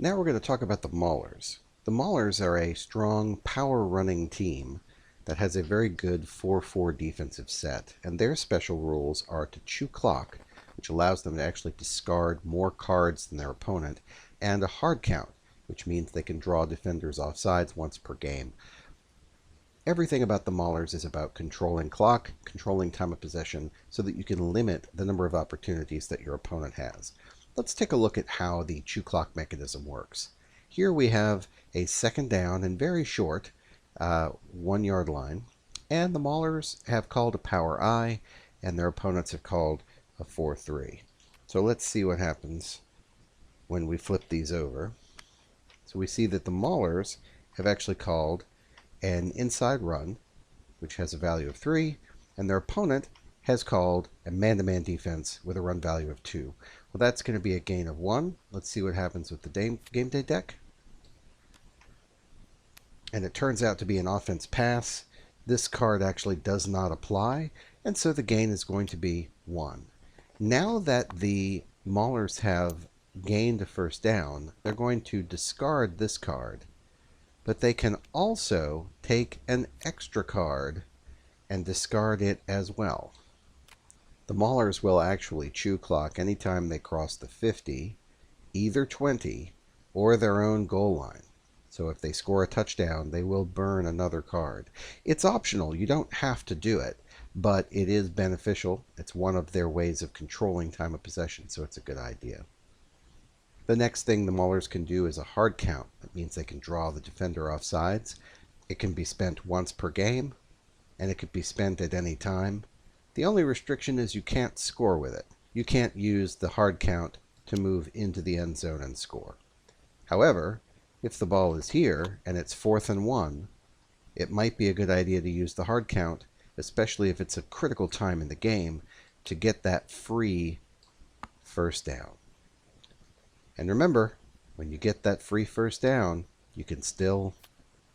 Now we're going to talk about the Maulers. The Maulers are a strong, power-running team that has a very good 4-4 defensive set, and their special rules are to chew clock, which allows them to actually discard more cards than their opponent, and a hard count, which means they can draw defenders offsides once per game. Everything about the Maulers is about controlling clock, controlling time of possession, so that you can limit the number of opportunities that your opponent has. Let's take a look at how the chew clock mechanism works. Here we have a second down and very short 1 yard line, and the Maulers have called a power I, and their opponents have called a 4-3. So let's see what happens when we flip these over. So we see that the Maulers have actually called an inside run, which has a value of 3, and their opponent has called a man-to-man defense with a run value of 2. Well, that's going to be a gain of 1. Let's see what happens with the game day deck. And it turns out to be an offense pass. This card actually does not apply, and so the gain is going to be 1. Now that the Maulers have gained a first down, they're going to discard this card, but they can also take an extra card and discard it as well. The Maulers will actually chew clock anytime they cross the 50, either 20, or their own goal line. So if they score a touchdown, they will burn another card. It's optional. You don't have to do it, but it is beneficial. It's one of their ways of controlling time of possession, so it's a good idea. The next thing the Maulers can do is a hard count. That means they can draw the defender offsides. It can be spent once per game, and it could be spent at any time. The only restriction is you can't score with it. You can't use the hard count to move into the end zone and score. However, if the ball is here and it's 4th and 1, it might be a good idea to use the hard count, especially if it's a critical time in the game, to get that free first down. And remember, when you get that free first down, you can still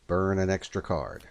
burn an extra card.